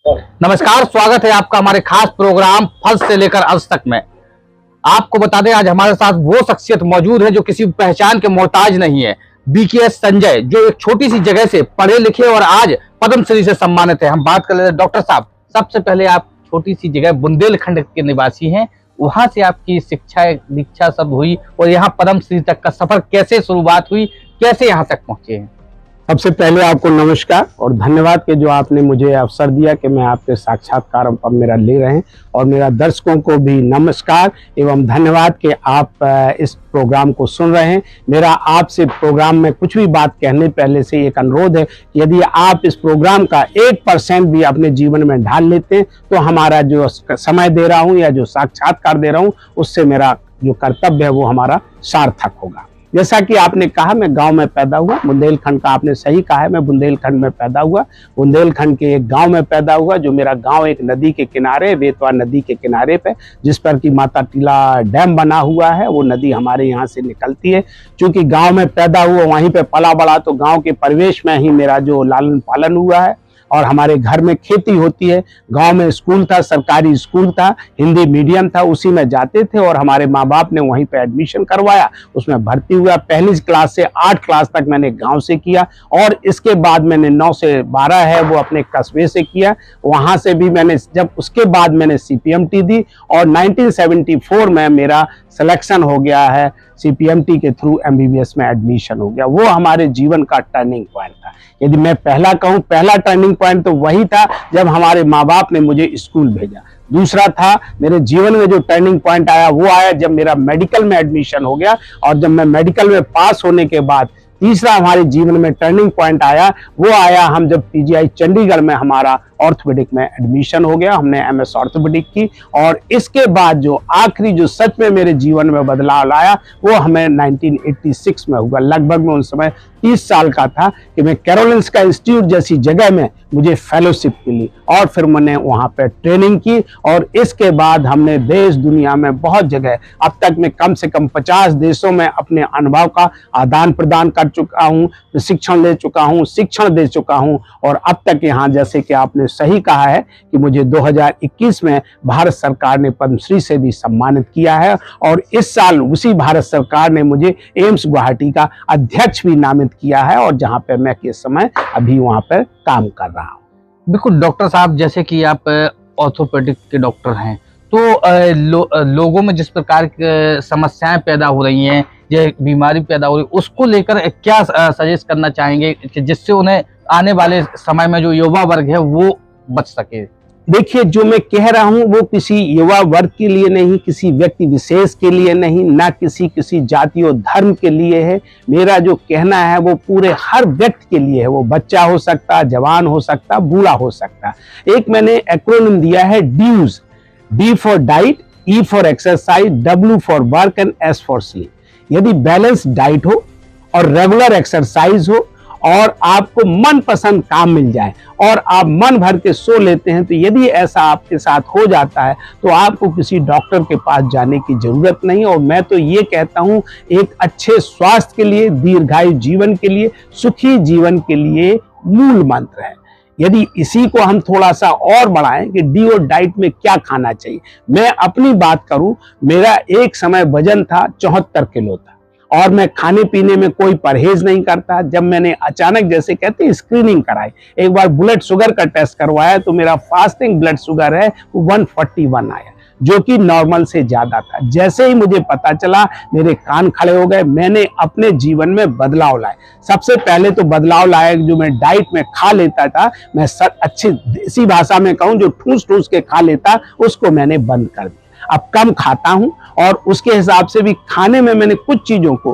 नमस्कार, स्वागत है आपका हमारे खास प्रोग्राम फल से लेकर अंश तक में। आपको बता दें, आज हमारे साथ वो शख्सियत मौजूद है जो किसी पहचान के मोहताज नहीं है। बीकेएस संजय, जो एक छोटी सी जगह से पढ़े लिखे और आज पद्मश्री से सम्मानित है। हम बात कर लेते हैं डॉक्टर साहब। सबसे पहले आप छोटी सी जगह बुंदेलखंड के निवासी हैं, वहां से आपकी शिक्षा दीक्षा सब हुई और यहाँ पद्मश्री तक का सफर कैसे शुरुआत हुई, कैसे यहाँ तक पहुंचे हैं? सबसे पहले आपको नमस्कार और धन्यवाद कि जो आपने मुझे अवसर दिया कि मैं आपके साक्षात्कार पर मेरा ले रहे हैं, और मेरा दर्शकों को भी नमस्कार एवं धन्यवाद कि आप इस प्रोग्राम को सुन रहे हैं। मेरा आपसे प्रोग्राम में कुछ भी बात कहने पहले से एक अनुरोध है कि यदि आप इस प्रोग्राम का 1% भी अपने जीवन में ढाल लेते हैं तो हमारा जो समय दे रहा हूँ या जो साक्षात्कार दे रहा हूँ उससे मेरा जो कर्तव्य है वो हमारा सार्थक होगा। जैसा कि आपने कहा, मैं गांव में पैदा हुआ। बुंदेलखंड का आपने सही कहा है, मैं बुंदेलखंड में पैदा हुआ। बुंदेलखंड के एक गांव में पैदा हुआ, जो मेरा गांव एक नदी के किनारे, बेतवा नदी के किनारे पे, जिस पर कि माता टीला डैम बना हुआ है। वो नदी हमारे यहाँ से निकलती है। चूंकि गांव में पैदा हुआ, वहीं पे पला बड़ा, तो गांव के परिवेश में ही मेरा जो लालन पालन हुआ है। और हमारे घर में खेती होती है। गांव में स्कूल था, सरकारी स्कूल था, हिंदी मीडियम था, उसी में जाते थे और हमारे माँ बाप ने वहीं पे एडमिशन करवाया, उसमें भर्ती हुआ। पहली क्लास से 8 क्लास तक मैंने गांव से किया और इसके बाद मैंने 9 से 12 है वो अपने कस्बे से किया। वहां से भी मैंने जब उसके बाद मैंने CPMT दी और 1974 में मेरा सिलेक्शन हो गया है। CPMT के थ्रू MBBS में एडमिशन हो गया। वो हमारे जीवन का टर्निंग पॉइंट था। यदि मैं पहला कहूँ, पहला टर्निंग पॉइंट तो वही था जब हमारे माँ बाप ने मुझे स्कूल भेजा। दूसरा था मेरे जीवन में जो टर्निंग पॉइंट आया वो आया जब मेरा मेडिकल में एडमिशन हो गया, और जब मैं मेडिकल में पास होने के बाद तीसरा हमारे जीवन में टर्निंग पॉइंट आया वो आया हम जब PGI चंडीगढ़ में हमारा ऑर्थोपेडिक में एडमिशन हो गया। हमने MS ऑर्थोपेडिक की, और इसके बाद जो आखिरी जो सच में मेरे जीवन में बदलाव लाया वो हमें 1986 में हुआ। लगभग मैं उस समय 30 साल का था कि मैं कैरोलिंस्का इंस्टीट्यूट जैसी जगह में मुझे फेलोशिप मिली और फिर मैंने वहाँ पर ट्रेनिंग की। और इसके बाद हमने देश दुनिया में बहुत जगह, अब तक मैं कम से कम 50 देशों में अपने अनुभव का आदान प्रदान कर चुका हूँ, प्रशिक्षण ले चुका हूँ, शिक्षण दे चुका हूँ। और अब तक यहाँ, जैसे कि आपने सही कहा है कि मुझे 2021 में भारत सरकार ने पद्मश्री से भी सम्मानित किया है, और इस साल उसी भारत सरकार ने मुझे एम्स गुवाहाटी का अध्यक्ष भी नामित किया है, और जहाँ पे मैं इस समय अभी वहाँ पर काम कर रहा हूँ। बिल्कुल डॉक्टर साहब, जैसे कि आप ऑर्थोपेडिक के डॉक्टर हैं, तो लोगों में जिस प्रकार की समस्याएं पैदा हो रही हैं, ये बीमारी पैदा हो रही है, उसको लेकर क्या सजेस्ट करना चाहेंगे कि जिससे उन्हें आने वाले समय में जो युवा वर्ग है वो बच सके? देखिए, जो मैं कह रहा हूं वो किसी युवा वर्ग के लिए नहीं, किसी व्यक्ति विशेष के लिए नहीं, ना किसी जाति और धर्म के लिए है। मेरा जो कहना है वो पूरे हर व्यक्ति के लिए है। वो बच्चा हो सकता, जवान हो सकता, बूढ़ा हो सकता। एक मैंने एक्रोनिम दिया है DEWS, D for diet, E for exercise, W for work and S for sleep. यदि बैलेंस डाइट हो और रेगुलर एक्सरसाइज हो और आपको मनपसंद काम मिल जाए और आप मन भर के सो लेते हैं, तो यदि ऐसा आपके साथ हो जाता है तो आपको किसी डॉक्टर के पास जाने की जरूरत नहीं। और मैं तो ये कहता हूँ, एक अच्छे स्वास्थ्य के लिए, दीर्घायु जीवन के लिए, सुखी जीवन के लिए मूल मंत्र है। यदि इसी को हम थोड़ा सा और बढ़ाएं कि डी और डाइट में क्या खाना चाहिए। मैं अपनी बात करूं, मेरा एक समय वजन था 74 किलो था और मैं खाने पीने में कोई परहेज नहीं करता। जब मैंने अचानक, जैसे कहते हैं, स्क्रीनिंग कराई, एक बार ब्लड शुगर का टेस्ट करवाया, तो मेरा फास्टिंग ब्लड शुगर है 141 आया, जो कि नॉर्मल से ज्यादा था। जैसे ही मुझे पता चला, मेरे कान खड़े हो गए। मैंने अपने जीवन में बदलाव लाए। सबसे पहले तो बदलाव लाया, जो मैं डाइट में खा लेता था, मैं अच्छी देसी भाषा में कहूँ, जो ठूस ठूस के खा लेता, उसको मैंने बंद कर दिया। अब कम खाता हूं, और उसके हिसाब से भी खाने में मैंने कुछ चीजों को,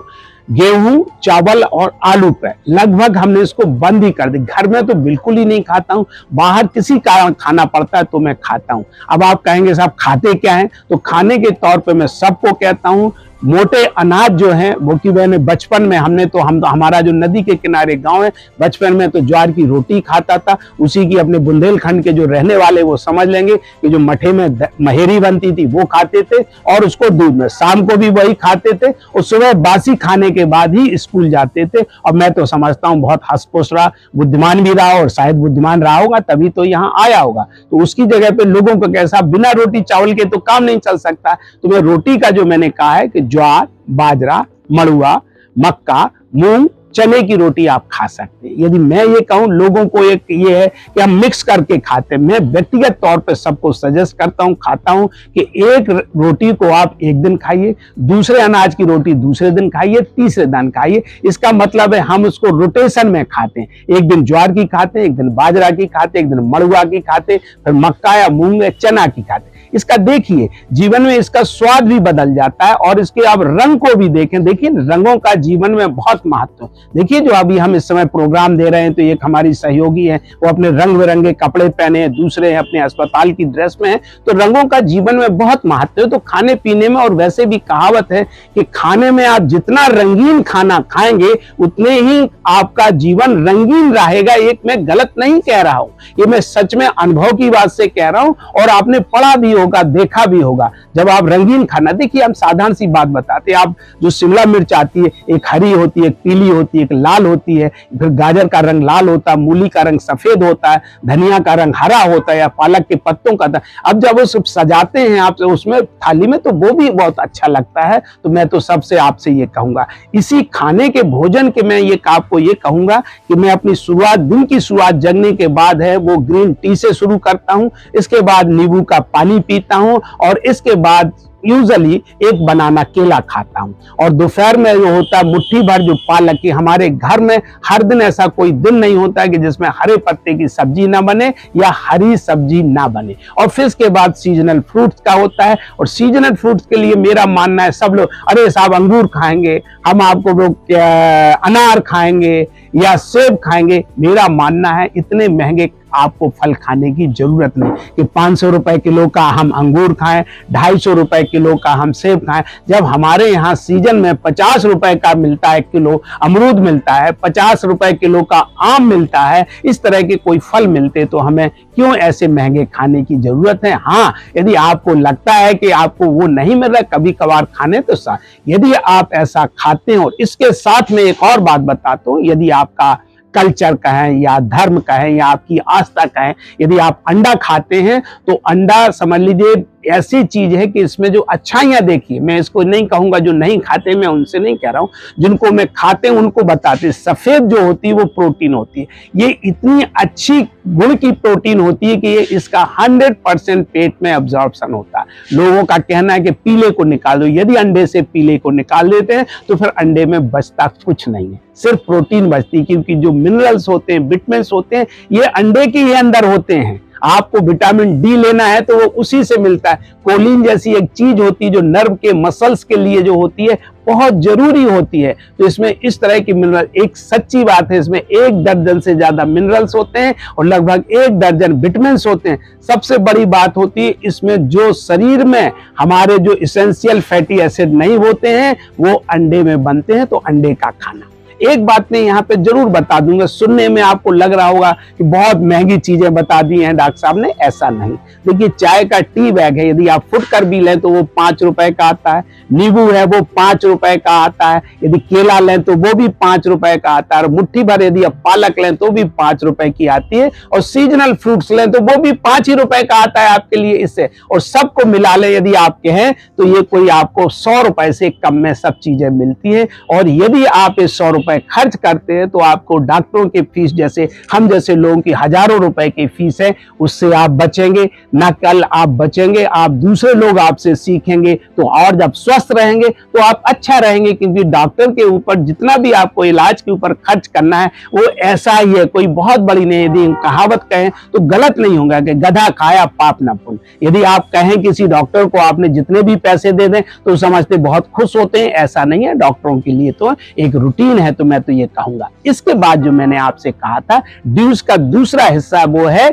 गेहूं, चावल और आलू पे लगभग हमने इसको बंद ही कर दी। घर में तो बिल्कुल ही नहीं खाता हूं, बाहर किसी कारण खाना पड़ता है तो मैं खाता हूं। अब आप कहेंगे साहब खाते क्या हैं, तो खाने के तौर पे मैं सबको कहता हूं, मोटे अनाज जो है वो कि मैंने बचपन में हम तो हमारा जो नदी के किनारे गांव है, बचपन में तो ज्वार की रोटी खाता था, उसी की अपने बुंदेलखंड के जो रहने वाले वो समझ लेंगे कि जो मठे में महेरी बनती थी वो खाते थे और उसको दूध में, शाम को भी वही खाते थे और सुबह बासी खाने के बाद ही स्कूल जाते थे। और मैं तो समझता हूँ बहुत हंस-फुस रहा, बुद्धिमान भी रहा और शायद बुद्धिमान रहा होगा तभी तो यहाँ आया होगा। तो उसकी जगह पे लोगों को कैसा, बिना रोटी चावल के तो काम नहीं चल सकता। तो मैं रोटी का जो मैंने कहा है कि ज्वार, बाजरा, मड़ुआ, मक्का, मूंग, चने की रोटी आप खा सकते हैं। यदि मैं ये कहूं, लोगों को एक ये है कि हम मिक्स करके खाते हैं, मैं व्यक्तिगत तौर पे सबको सजेस्ट करता हूं, खाता हूं कि एक रोटी को आप एक दिन खाइए, दूसरे अनाज की रोटी दूसरे दिन खाइए, तीसरे दिन खाइए। इसका मतलब है हम उसको रोटेशन में खाते हैं, एक दिन ज्वार की खाते हैं, एक दिन बाजरा की खाते हैं, एक दिन मड़ुआ की खाते हैं, फिर मक्का या मूंग या चना की खाते हैं। इसका देखिए जीवन में इसका स्वाद भी बदल जाता है और इसके आप रंग को भी देखें। देखिए रंगों का जीवन में बहुत महत्व है। देखिए जो अभी हम इस समय प्रोग्राम दे रहे हैं तो एक हमारी सहयोगी है, वो अपने रंग बिरंगे कपड़े पहने हैं, दूसरे हैं अपने अस्पताल की ड्रेस में है। तो रंगों का जीवन में बहुत महत्व है। तो खाने पीने में, और वैसे भी कहावत है कि खाने में आप जितना रंगीन खाना खाएंगे उतने ही आपका जीवन रंगीन रहेगा। एक मैं गलत नहीं कह रहा हूं, ये मैं सच में अनुभव की बात से कह रहा हूं और आपने पढ़ा भी होगा, देखा भी होगा। जब आप रंगीन खाना, देखिए हम साधारण सी बात बताते हैं, आप जो शिमला मिर्च आती है, एक हरी होती है, एक पीली होती है, एक लाल होती है, फिर गाजर का रंग लाल होता है, मूली का रंग सफेद होता है, धनिया का रंग हरा होता है या पालक के पत्तों का। अब जब वो सजाते हैं आप उसमें थाली में तो वो भी बहुत अच्छा लगता है। तो मैं तो सबसे आपसे ये कहूंगा, इसी खाने के भोजन के मैं ये आपको ये कहूंगा कि मैं अपनी शुरुआत, दिन की शुरुआत जगने के बाद है वो ग्रीन टी से शुरू करता हूं, इसके बाद नींबू का पानी पीता हूं और इसके बाद यूजुअली एक बनाना केला खाता हूं। और दोपहर में जो होता है मुट्ठी भर जो पालक की, हमारे घर में हर दिन ऐसा कोई दिन नहीं होता है कि जिसमें हरे पत्ते की सब्जी ना बने या हरी सब्जी ना बने। और फिर इसके बाद सीजनल फ्रूट्स का होता है और सीजनल फ्रूट्स के लिए मेरा मानना है, सब लोग अरे साहब अंगूर खाएंगे, हम आपको लोग अनार खाएंगे या सेब खाएंगे। मेरा मानना है इतने महंगे आपको फल खाने की जरूरत नहीं कि 500 रुपए किलो का हम अंगूर खाएं, 250 रुपए किलो का हम सेब खाएं। जब हमारे यहाँ सीजन में 50 रुपए का मिलता है किलो अमरूद मिलता है, 50 रुपए किलो का आम मिलता है, इस तरह के कोई फल मिलते तो हमें क्यों ऐसे महंगे खाने की जरूरत है। हाँ, यदि आपको लगता है कि आपको वो नहीं मिल रहा, कभी कभार खाने तो यदि आप ऐसा खाते हैं। और इसके साथ में एक और बात बताता हूँ, यदि आपका कल्चर कहें या धर्म कहें या आपकी आस्था कहें, यदि आप अंडा खाते हैं तो अंडा समझ लीजिए ऐसी चीज है कि इसमें जो अच्छाइयां, देखिए मैं इसको नहीं कहूंगा जो नहीं खाते, मैं उनसे नहीं कह रहा हूं, जिनको मैं खाते हैं उनको बताते, सफेद जो होती है वो प्रोटीन होती है। ये इतनी अच्छी गुण की प्रोटीन होती है कि ये इसका 100% पेट में अब्जॉर्प्शन होता है। लोगों का कहना है कि पीले को निकाल दो, यदि अंडे से पीले को निकाल देते हैं तो फिर अंडे में बचता कुछ नहीं है, सिर्फ प्रोटीन बचती है, क्योंकि जो मिनरल्स होते हैं, विटामिन्स होते हैं, ये अंडे के ही अंदर होते हैं। आपको विटामिन डी लेना है तो वो उसी से मिलता है। कोलिन जैसी एक चीज होती है जो नर्व के मसल्स के लिए जो होती है बहुत जरूरी होती है। तो इसमें इस तरह की मिनरल, एक सच्ची बात है, इसमें 1 दर्जन से ज्यादा मिनरल्स होते हैं और लगभग 1 दर्जन विटामिन्स होते हैं। सबसे बड़ी बात होती है इसमें जो शरीर में हमारे जो इसेंशियल फैटी एसिड नहीं होते हैं वो अंडे में बनते हैं। तो अंडे का खाना, एक बात मैं यहाँ पे जरूर बता दूंगा, सुनने में आपको लग रहा होगा कि बहुत महंगी चीजें बता दी हैं डॉक्टर साहब ने, ऐसा नहीं। देखिए चाय का टी बैग है, यदि आप फुटकर भी लें तो वो 5 रुपए का आता है, नींबू है वो 5 रुपए का आता है, यदि केला लें तो वो भी 5 रुपए का आता है, और मुट्ठी भर यदि आप पालक लें तो भी 5 रुपए की आती है, और सीजनल फ्रूट्स लें तो वो भी 5 ही रुपए का आता है आपके लिए इससे। और सबको मिला ले यदि आप कहें तो ये कोई आपको 100 रुपए से कम में सब चीजें मिलती है। और यदि आप ये 100 रुपए खर्च करते हैं तो आपको डॉक्टरों की फीस, जैसे हम जैसे लोगों की हजारों रुपए की फीस है, उससे आप बचेंगे। न कल आप बचेंगे, आप दूसरे लोग आपसे सीखेंगे, तो और जब स्वस्थ रहेंगे तो आप अच्छा रहेंगे, क्योंकि डॉक्टर के ऊपर जितना भी आपको इलाज के ऊपर खर्च करना है वो ऐसा ही है, कोई बहुत बड़ी नहीं। यदि कहावत कहें तो गलत नहीं होगा कि गधा खाया पाप न पुण्य। यदि आप कहें किसी डॉक्टर को आपने जितने भी पैसे दे दें तो समझते बहुत खुश होते हैं, ऐसा नहीं है। डॉक्टरों के लिए तो एक रूटीन है, तो मैं तो ये कहूंगा। इसके बाद जो मैंने आपसे कहा था ड्यूज का दूसरा हिस्सा वो है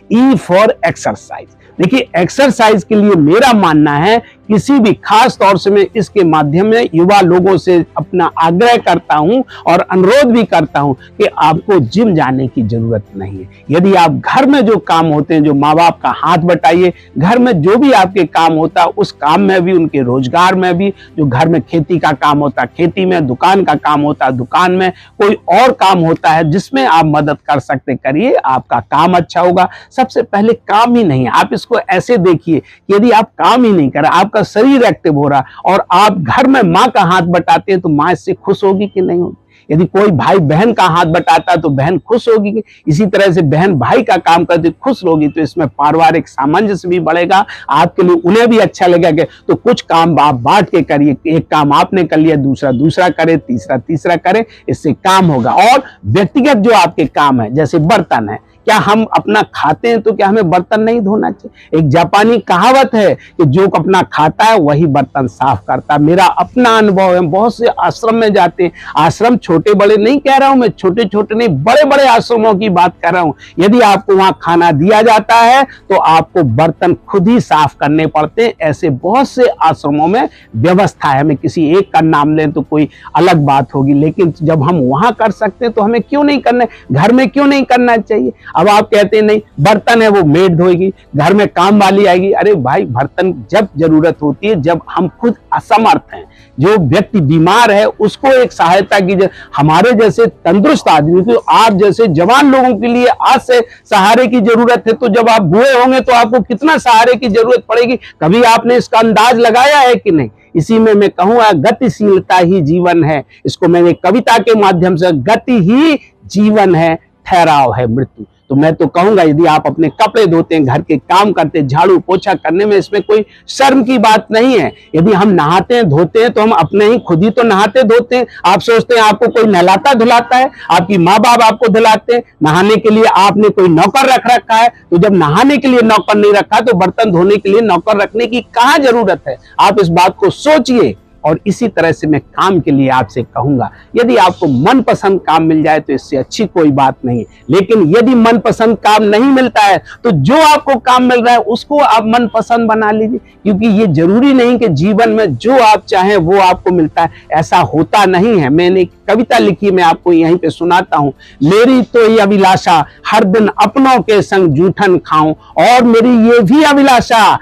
ई फॉर एक्सरसाइज। देखिए एक्सरसाइज के लिए मेरा मानना है किसी भी, खास तौर से मैं इसके माध्यम में युवा लोगों से अपना आग्रह करता हूं और अनुरोध भी करता हूं कि आपको जिम जाने की जरूरत नहीं है। यदि आप घर में जो काम होते हैं, जो माँ बाप का हाथ बटाइए, घर में जो भी आपके काम होता है उस काम में भी, उनके रोजगार में भी, जो घर में खेती का काम होता है खेती में, दुकान का काम होता है दुकान में, कोई और काम होता है जिसमें आप मदद कर सकते करिए, आपका काम अच्छा होगा। सबसे पहले काम ही नहीं, आप इसको ऐसे देखिए कि यदि आप काम ही नहीं कर रहे, आपका शरीर एक्टिव हो रहा और आप घर में माँ का हाथ बटाते हैं तो माँ इससे खुश होगी कि नहीं होगी? यदि कोई भाई बहन का हाथ बटाता है तो बहन खुश होगी कि, इसी तरह से बहन भाई का काम करती खुश होगी। तो इसमें पारिवारिक सामंजस्य भी बढ़ेगा, आपके लिए उन्हें भी अच्छा लगेगा। तो कुछ काम आप बांट के करिए, एक काम आपने कर लिया, दूसरा करे, तीसरा करे, इससे काम होगा। और व्यक्तिगत जो आपके काम है, जैसे बर्तन है, क्या हम अपना खाते हैं तो क्या हमें बर्तन नहीं धोना चाहिए? एक जापानी कहावत है कि जो अपना खाता है वही बर्तन साफ करता है। मेरा अपना अनुभव है, बहुत से आश्रम में जाते हैं, आश्रम छोटे बड़े नहीं कह रहा हूं मैं, छोटे छोटे नहीं, बड़े बड़े आश्रमों की बात कर रहा हूं। यदि आपको वहां खाना दिया जाता है तो आपको बर्तन खुद ही साफ करने पड़ते हैं। ऐसे बहुत से आश्रमों में व्यवस्था है। हमें किसी एक का नाम लें तो कोई अलग बात होगी, लेकिन जब हम वहां कर सकते हैं तो हमें क्यों नहीं करना, घर में क्यों नहीं करना चाहिए? अब आप कहते हैं नहीं, बर्तन है वो मेड धोएगी, घर में काम वाली आएगी। अरे भाई, बर्तन जब जरूरत होती है, जब हम खुद असमर्थ हैं, जो व्यक्ति बीमार है उसको एक सहायता की, हमारे जैसे तंदुरुस्त आदमी को, आप जैसे जवान लोगों के लिए आज से सहारे की जरूरत है, तो जब आप बूढ़े होंगे तो आपको कितना सहारे की जरूरत पड़ेगी? कभी आपने इसका अंदाज लगाया है कि नहीं? इसी में मैं कहूँगा, गतिशीलता ही जीवन है। इसको मैंने कविता के माध्यम से, गति ही जीवन है, ठहराव है मृत्यु। तो मैं तो कहूंगा, यदि आप अपने कपड़े धोते हैं, घर के काम करते हैं, झाड़ू पोछा करने में इसमें कोई शर्म की बात नहीं है। यदि हम नहाते हैं धोते हैं तो हम अपने ही खुद ही तो नहाते धोते हैं। आप सोचते हैं आपको कोई नहलाता धुलाता है? आपकी माँ बाप आपको धुलाते हैं। नहाने के लिए आपने कोई नौकर रख रखा है? तो जब नहाने के लिए नौकर नहीं रखा तो बर्तन धोने के लिए नौकर रखने की कहाँ जरूरत है? आप इस बात को सोचिए। और इसी तरह से मैं काम के लिए आपसे कहूंगा, यदि आपको मनपसंद काम मिल जाए तो इससे अच्छी कोई बात नहीं, लेकिन यदि मनपसंद काम नहीं मिलता है तो जो आपको काम मिल रहा है उसको आप मनपसंद बना लीजिए। क्योंकि ये जरूरी नहीं कि जीवन में जो आप चाहें वो आपको मिलता है, ऐसा होता नहीं है। मैंने एक कविता लिखी, मैं आपको यहीं पे सुनाता हूं। मेरी तो ये अभिलाषा, हर दिन अपनों के संग जूठन खाऊं, और मेरी ये भी अभिलाषा,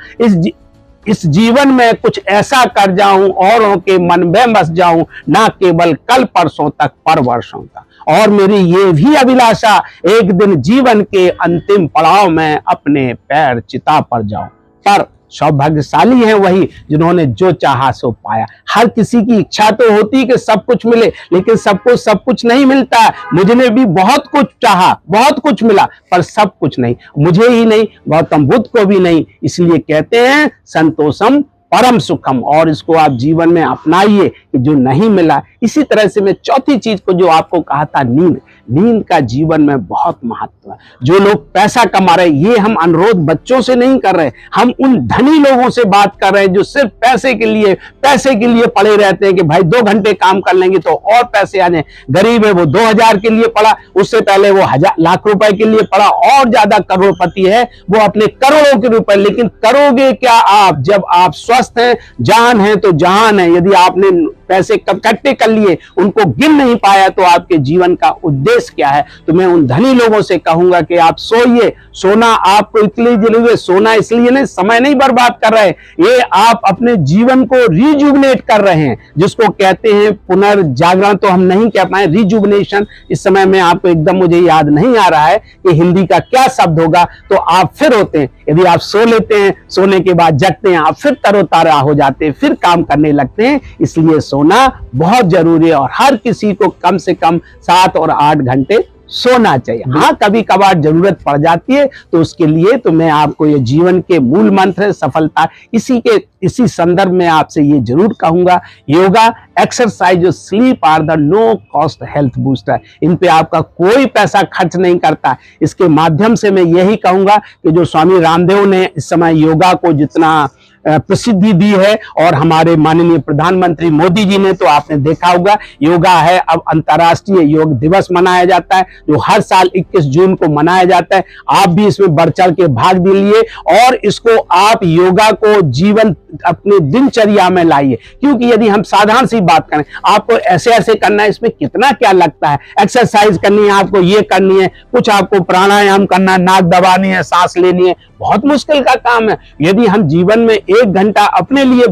इस जीवन में कुछ ऐसा कर जाऊं, औरों के मन में बस जाऊं, ना केवल कल परसों तक पर वर्षों तक। और मेरी ये भी अभिलाषा, एक दिन जीवन के अंतिम पड़ाव में अपने पैर चिता पर जाऊं। पर सौभाग्यशाली हैं वही जिन्होंने जो चाहा सो पाया। हर किसी की इच्छा तो होती है कि सब कुछ मिले, लेकिन सबको सब कुछ नहीं मिलता है। मुझे भी बहुत कुछ चाहा, बहुत कुछ मिला, पर सब कुछ नहीं, मुझे ही नहीं, गौतम बुद्ध को भी नहीं। इसलिए कहते हैं संतोषम परम सुखम, और इसको आप जीवन में अपनाइए कि जो नहीं मिला। इसी तरह से मैं चौथी चीज को जो आपको कहा था, नींद। नींद का जीवन में बहुत महत्व है। जो लोग पैसा कमा रहे, ये हम अनुरोध बच्चों से नहीं कर रहे, हम उन धनी लोगों से बात कर रहे हैं जो सिर्फ पैसे के लिए पड़े रहते हैं कि भाई 2 घंटे काम कर लेंगे तो और पैसे आ जाए। गरीब है वो 2000 के लिए पड़ा, उससे पहले वो लाख रुपए के लिए पड़ा, और ज्यादा करोड़पति है वो अपने करोड़ों के रुपए। लेकिन करोगे क्या आप जब आप स्वस्थ हैं, जान है तो जहान है। यदि आपने पैसे इकट्ठे कर लिए, उनको गिन नहीं पाया, तो आपके जीवन का उद्देश्य क्या है? तो मैं उन धनी लोगों से कहूंगा कि आप सोइए। सोना आपको इसलिए जरूरी है, सोना इसलिए नहीं, समय नहीं बर्बाद कर रहे, ये आप अपने जीवन को रिजुवनेट कर रहे हैं, जिसको कहते हैं पुनर्जागरण। तो हम नहीं कह पाए रिजुवनेशन, इस समय में आपको एकदम मुझे याद नहीं आ रहा है कि हिंदी का क्या शब्द होगा। तो आप फिर होते हैं, यदि आप सो लेते हैं, सोने के बाद जगते हैं, आप फिर तरोताजा हो जाते हैं, फिर काम करने लगते हैं। इसलिए सोना बहुत जरूरी है और हर किसी को कम से कम 7 और 8 घंटे सोना चाहिए। हाँ, कभी कभार जरूरत पड़ जाती है तो उसके लिए तो मैं आपको ये जीवन के मूल मंत्र है सफलता, इसी संदर्भ में आपसे ये जरूर कहूंगा, yoga, exercise, sleep are the no cost health booster. इन पे आपका कोई पैसा खर्च नहीं करता। इसके माध्यम से मैं यही कहूंगा कि जो स्वामी रामदेव ने इस समय योगा को जितना प्रसिद्धि दी है। और हमारे माननीय प्रधानमंत्री मोदी जी ने तो आपने देखा होगा, योगा है अब अंतर्राष्ट्रीय योग दिवस मनाया जाता है, जो हर साल 21 जून को मनाया जाता है। आप भी इसमें बढ़ चढ़ के भाग लीजिए और इसको आप योगा को जीवन अपने दिनचर्या में लाइए। क्योंकि यदि हम साधारण सी बात करें, आपको ऐसे ऐसे करना है, इसमें कितना क्या लगता है। एक्सरसाइज करनी है, आपको ये करनी है, कुछ आपको प्राणायाम करना है, नाक दबानी है, सांस लेनी है, बहुत मुश्किल का काम है। यदि हम जीवन में 1 घंटा अपने लिए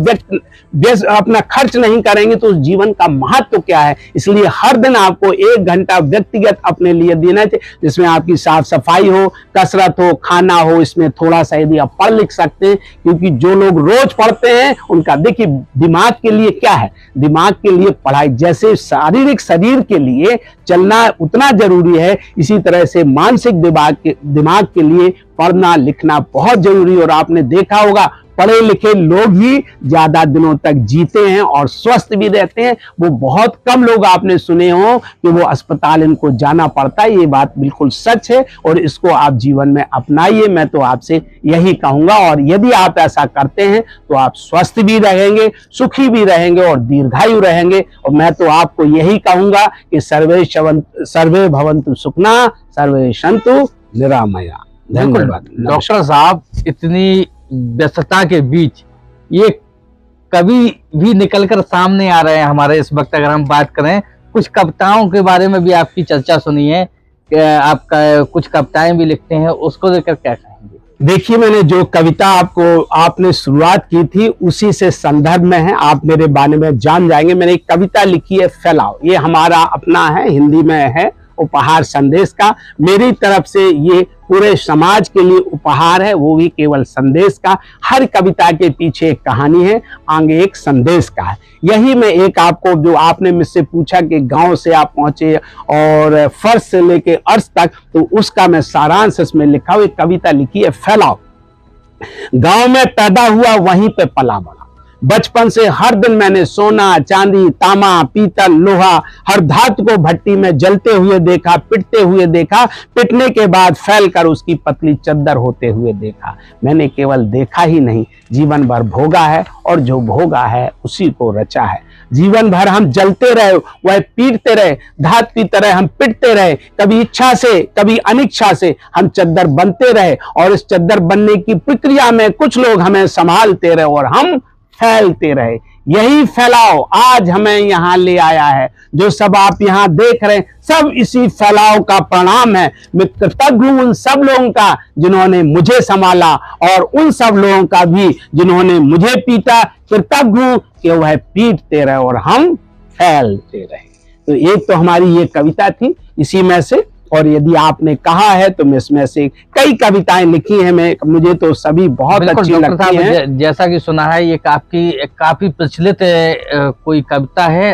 अपना खर्च नहीं करेंगे तो उस जीवन का महत्व क्या है। इसलिए हर दिन आपको 1 घंटा व्यक्तिगत अपने लिए देना चाहिए, जिसमें आपकी साफ सफाई हो, कसरत हो, खाना हो। इसमें थोड़ा सा यदि आप पढ़ लिख सकते हैं, क्योंकि जो लोग रोज पढ़ते हैं उनका देखिए दिमाग के लिए क्या है, दिमाग के लिए पढ़ाई जैसे शारीरिक शरीर के लिए चलना उतना जरूरी है, इसी तरह से मानसिक दिमाग के लिए पढ़ना लिखना बहुत जरूरी है। और आपने देखा होगा पढ़े लिखे लोग ही ज्यादा दिनों तक जीते हैं और स्वस्थ भी रहते हैं। वो बहुत कम लोग आपने सुने हो कि वो अस्पताल इनको जाना पड़ता है। ये बात बिल्कुल सच है और इसको आप जीवन में अपनाइए, मैं तो आपसे यही कहूंगा। और यदि आप ऐसा करते हैं तो आप स्वस्थ भी रहेंगे, सुखी भी रहेंगे और दीर्घायु रहेंगे। और मैं तो आपको यही कहूंगा कि सर्वे भवन्तु सुखिनः सर्वे सन्तु निरामया। धन्यवाद। डॉक्टर साहब, इतनी व्यस्तता के बीच ये कभी भी निकलकर सामने आ रहे हैं हमारे इस वक्त। अगर हम बात करें, कुछ कविताओं के बारे में भी आपकी चर्चा सुनी है, आपका कुछ कविताएं भी लिखते हैं, उसको लेकर क्या कहेंगे? देखिए, मैंने जो कविता आपने शुरुआत की थी उसी से संदर्भ में है, आप मेरे बारे में जान जाएंगे। मैंने एक कविता लिखी है फैलाओ, ये हमारा अपना है, हिंदी में है, उपहार संदेश का। मेरी तरफ से ये पूरे समाज के लिए उपहार है, वो भी केवल संदेश का। हर कविता के पीछे एक कहानी है, आगे एक संदेश का है। यही मैं एक आपको, जो आपने मुझसे पूछा कि गांव से आप पहुंचे और फर्श से लेके अर्श तक, तो उसका मैं सारांश इसमें लिखा हूं। एक कविता लिखी है फैलाओ। गांव में पैदा हुआ, वहीं पे पला बड़ा। बचपन से हर दिन मैंने सोना चांदी तांबा पीतल लोहा हर धातु को भट्टी में जलते हुए देखा, पिटते हुए देखा, पिटने के बाद फैलकर उसकी पतली चद्दर होते हुए देखा। मैंने केवल देखा ही नहीं, जीवन भर भोगा है और जो भोगा है उसी को रचा है। जीवन भर हम जलते रहे, वह पीटते रहे, धातु की तरह हम पिटते रहे, कभी इच्छा से कभी अनिच्छा से हम चद्दर बनते रहे। और इस चद्दर बनने की प्रक्रिया में कुछ लोग हमें संभालते रहे और हम फैलते रहे। यही फैलाव आज हमें यहाँ ले आया है। जो सब आप यहाँ देख रहे हैं, सब इसी फैलाव का परिणाम है। मैं कृतज्ञ हूं उन सब लोगों का जिन्होंने मुझे संभाला और उन सब लोगों का भी जिन्होंने मुझे पीटा। कृतज्ञ हूं कि वह पीटते रहे और हम फैलते रहे। तो एक तो हमारी ये कविता थी इसी में से। और यदि आपने कहा है तो मैं इसमें से कई कविताएं लिखी हैं, मुझे तो सभी बहुत अच्छी लगती हैं। जैसा कि सुना है, ये काफी प्रचलित कोई कविता है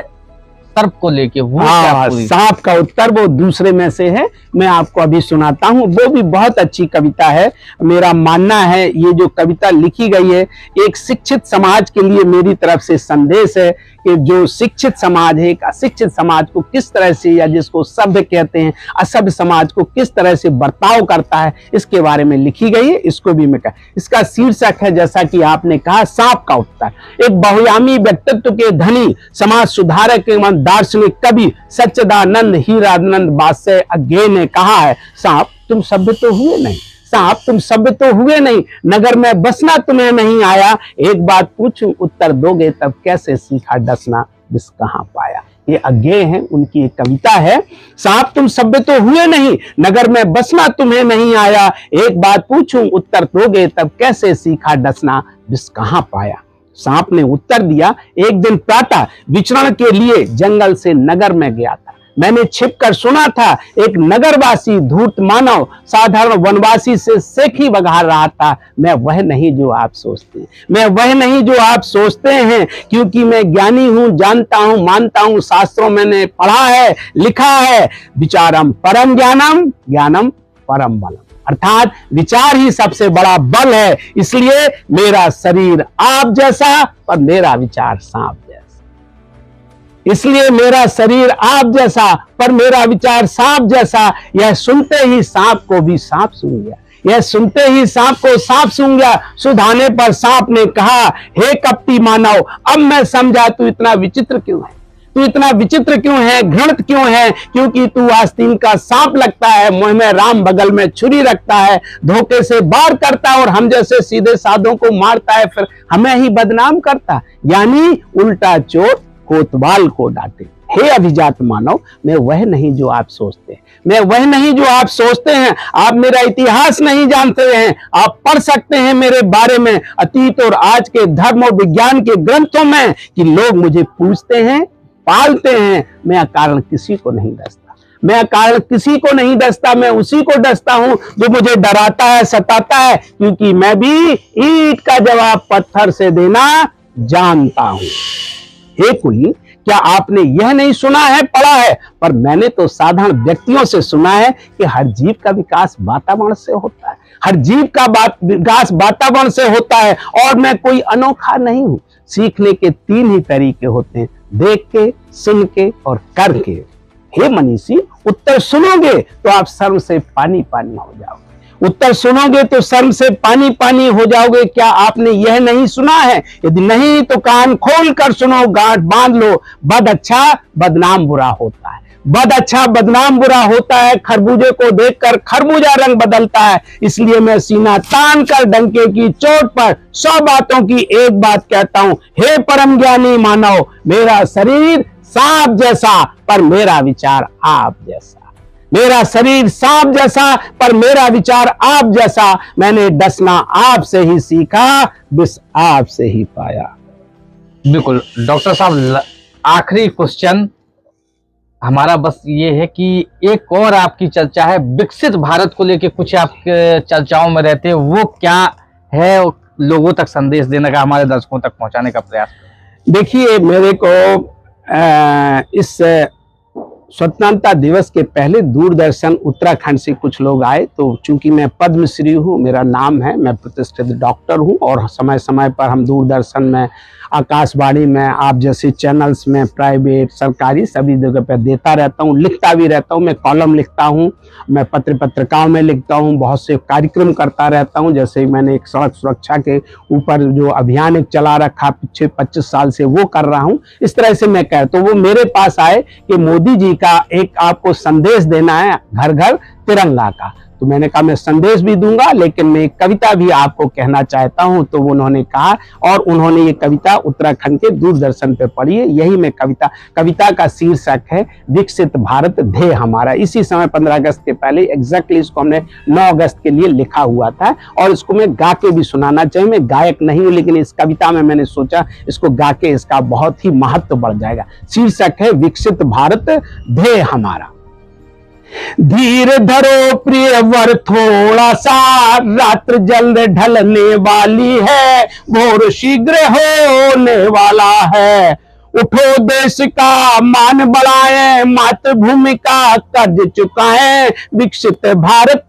सर्प को लेके, वो सांप का उत्तर, वो दूसरे में से है। मैं आपको अभी सुनाता हूँ, वो भी बहुत अच्छी कविता है। मेरा मानना है ये जो कविता लिखी गई है, एक शिक्षित समाज के लिए मेरी तरफ से संदेश है कि जो शिक्षित समाज है, एक अशिक्षित समाज को किस तरह से, या जिसको सभ्य कहते हैं, असभ्य समाज को किस तरह से बर्ताव करता है, इसके बारे में लिखी गई है। इसको भी मैं इसका शीर्षक है, जैसा कि आपने कहा, सांप का उत्तर। एक बहुआयामी व्यक्तित्व के धनी समाज सुधारक एवं दार्शनिक कवि सच्चिदानंद हीरानंद बादशाह अज्ञे ने कहा है, सांप तुम सभ्य तो हुए नहीं, सांप तुम सभ्य तो हुए नहीं, नगर में बसना तुम्हें नहीं आया। एक बात पूछूं उत्तर दोगे, तब कैसे सीखा डसना विष कहां पाया। ये अज्ञे हैं, उनकी एक कविता है। सांप तुम सभ्य तो हुए नहीं, नगर में बसना तुम्हें नहीं आया। एक बात पूछूं उत्तर दोगे, तब कैसे सीखा डसना विष कहां पाया। सांप ने उत्तर दिया, एक दिन प्रातः विचरण के लिए जंगल से नगर में गया था। मैंने छिपकर सुना था एक नगरवासी धूर्त मानव साधारण वनवासी से सेखी बघार रहा था। मैं वह नहीं जो आप सोचते हैं, मैं वह नहीं जो आप सोचते हैं, क्योंकि मैं ज्ञानी हूं, जानता हूं, मानता हूं, शास्त्रों मैंने पढ़ा है, लिखा है, विचारम परम ज्ञानम, ज्ञानम परम बलम। अर्थात विचार ही सबसे बड़ा बल है। इसलिए मेरा शरीर आप जैसा और मेरा विचार सांप जैसा। इसलिए मेरा शरीर आप जैसा पर मेरा विचार सांप जैसा। यह सुनते ही सांप को भी सांप सूंघ गया, यह सुनते ही सांप को सांप सूंघ गया। सुधाने पर सांप ने कहा, हे कपटी मानव, अब मैं समझा तू इतना विचित्र क्यों है, तू इतना विचित्र क्यों है, घृणित क्यों है? क्योंकि तू आस्तीन का सांप लगता है, मुंह में राम बगल में छुरी रखता है, धोखे से वार करता है और हम जैसे सीधे साधों को मारता है, फिर हमें ही बदनाम करता, यानी उल्टा चोर कोतवाल को डांटे। हे अभिजात मानव, मैं वह नहीं जो आप सोचते हैं, मैं वह नहीं जो आप सोचते हैं। आप मेरा इतिहास नहीं जानते हैं। आप पढ़ सकते हैं मेरे बारे में अतीत और आज के धर्म और विज्ञान के ग्रंथों में कि लोग मुझे पूछते हैं, पालते हैं। मैं अकारण किसी को नहीं डसता, मैं अकारण किसी को नहीं डसता, मैं उसी को डसता हूं जो मुझे डराता है, सताता है, क्योंकि मैं भी ईंट का जवाब पत्थर से देना जानता हूं। हे कुलीन, क्या आपने यह नहीं सुना है, पढ़ा है? पर मैंने तो साधारण व्यक्तियों से सुना है कि हर जीव का विकास वातावरण से होता है, हर जीव का विकास वातावरण से होता है, और मैं कोई अनोखा नहीं हूं। सीखने के 3 ही तरीके होते हैं, देख के, सुन के और करके। हे मनीषी, उत्तर सुनोगे तो आप शर्म से पानी पानी हो जाओगे, उत्तर सुनोगे तो शर्म से पानी पानी हो जाओगे। क्या आपने यह नहीं सुना है? यदि नहीं तो कान खोल कर सुनो, गांठ बांध लो। बद अच्छा बदनाम बुरा होता है, बद अच्छा बदनाम बुरा होता है। खरबूजे को देखकर खरबूजा रंग बदलता है, इसलिए मैं सीना तान कर डंके की चोट पर 100 बातों की एक बात कहता हूं। हे परम ज्ञानी मानव, मेरा शरीर सांप जैसा पर मेरा विचार आप जैसा, मेरा शरीर सांप जैसा पर मेरा विचार आप जैसा। मैंने डसना आपसे ही सीखा, विष आपसे ही पाया। बिल्कुल डॉक्टर साहब, आखिरी क्वेश्चन हमारा बस ये है कि एक और आपकी चर्चा है विकसित भारत को लेके, कुछ आप चर्चाओं में रहते हैं, वो क्या है? लोगों तक संदेश देने का, हमारे दर्शकों तक पहुंचाने का प्रयास। देखिए, मेरे को इस स्वतंत्रता दिवस के पहले दूरदर्शन उत्तराखंड से कुछ लोग आए, तो चूंकि मैं पद्मश्री हूँ, मेरा नाम है, मैं प्रतिष्ठित डॉक्टर हूँ, और समय समय पर हम दूरदर्शन में, आकाशवाणी में, आप जैसे चैनल्स में, प्राइवेट सरकारी सभी जगह पर देता रहता हूँ, लिखता भी रहता हूँ। मैं कॉलम लिखता हूँ, मैं पत्रिकाओं में लिखता हूँ, बहुत से कार्यक्रम करता रहता हूँ। जैसे मैंने एक सड़क सुरक्षा के ऊपर जो अभियान एक चला रखा पिछले 25 साल से, वो कर रहा हूँ। इस तरह से मैं कह, तो वो मेरे पास आए कि मोदी जी का एक आपको संदेश देना है, घर घर तिरंगा का। तो मैंने कहा मैं संदेश भी दूंगा, लेकिन मैं एक कविता भी आपको कहना चाहता हूं। तो उन्होंने कहा, और उन्होंने ये कविता उत्तराखंड के दूरदर्शन पे पढ़ी है। यही मैं कविता का शीर्षक है विकसित भारत ध्येय हमारा। इसी समय 15 अगस्त के पहले एग्जैक्टली इसको हमने 9 अगस्त के लिए लिखा हुआ था, और इसको मैं गा के भी सुनाना चाहिए। मैं गायक नहीं हूं, लेकिन इस कविता में मैंने सोचा इसको गा के इसका बहुत ही महत्व बढ़ जाएगा। शीर्षक है विकसित भारत ध्येय हमारा। धीर धरो प्रिय वर थोड़ा सा, रात्र जल्द ढलने वाली है, भोर शीघ्र होने वाला है। उठो देश का मान बढ़ाएं, मातृभूमि का कर्ज चुकाएं, विकसित भारत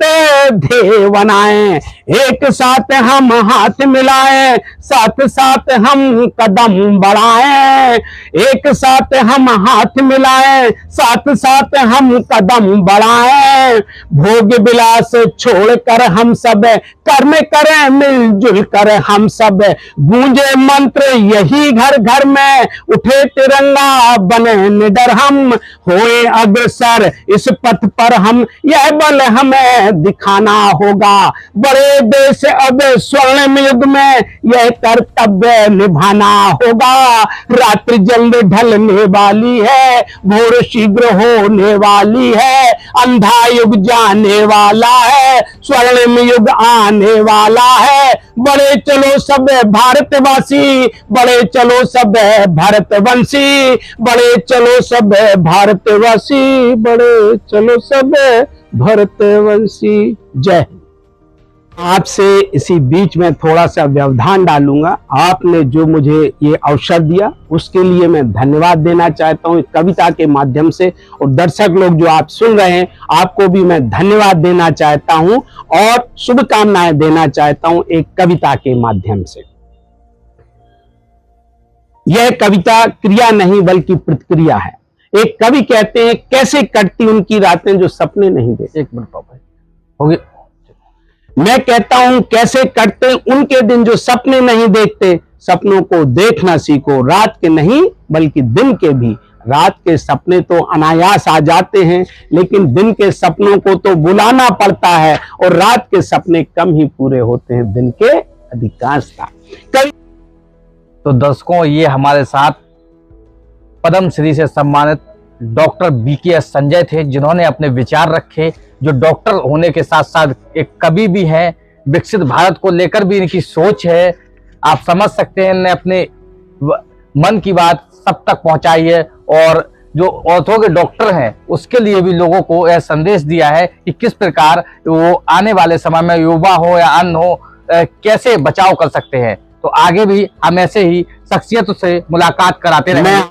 ध्येय बनाएं। एक साथ हम हाथ मिलाएं, साथ साथ हम कदम बढ़ाएं। एक साथ हम हाथ मिलाएं, साथ साथ हम कदम बढ़ाएं। भोग विलास छोड़कर हम सब कर्म करें, मिलजुल कर हम सब। गूंजे मंत्र यही घर घर में, उठे तिरंगा बने निडर हम। होए अग्रसर इस पथ पर हम, यह बल हमें दिखाना होगा। बड़े देश अब स्वर्णिम युग में, यह कर्तव्य निभाना होगा। रात्रि जल्द ढलने वाली है, भोर शीघ्र होने वाली है। अंधा युग जाने वाला है, स्वर्णिम युग आने वाला है। बड़े चलो सब भारतवासी, बड़े चलो सब भारतवंशी, बड़े चलो सब भारतवासी, बड़े चलो सब भारतवंशी। जय। आपसे इसी बीच में थोड़ा सा व्यवधान डालूंगा। आपने जो मुझे ये अवसर दिया उसके लिए मैं धन्यवाद देना चाहता हूँ कविता के माध्यम से, और दर्शक लोग जो आप सुन रहे हैं आपको भी मैं धन्यवाद देना चाहता हूँ और शुभकामनाएं देना चाहता हूँ एक कविता के माध्यम से। यह कविता क्रिया नहीं बल्कि प्रतिक्रिया है। एक कवि कहते हैं, कैसे कटती उनकी रातें जो सपने नहीं देखते। 1 मिनट पापा, हो गया। मैं कहता हूं, कैसे कटते उनके दिन जो सपने नहीं देखते। सपनों को देखना सीखो, रात के नहीं बल्कि दिन के भी। रात के सपने तो अनायास आ जाते हैं, लेकिन दिन के सपनों को तो बुलाना पड़ता है, और रात के सपने कम ही पूरे होते हैं, दिन के अधिकांशता। तो दर्शकों, ये हमारे साथ पद्म श्री से सम्मानित डॉक्टर BKS संजय थे, जिन्होंने अपने विचार रखे, जो डॉक्टर होने के साथ साथ एक कवि भी हैं। विकसित भारत को लेकर भी इनकी सोच है। आप समझ सकते हैं, इन्होंने अपने मन की बात सब तक पहुंचाई है, और जो ऑर्थो के डॉक्टर हैं उसके लिए भी लोगों को यह संदेश दिया है कि किस प्रकार वो आने वाले समय में युवा हो या अन्य हो, कैसे बचाव कर सकते हैं। तो आगे भी हम ऐसे ही शख्सियत से मुलाकात कराते रहेंगे।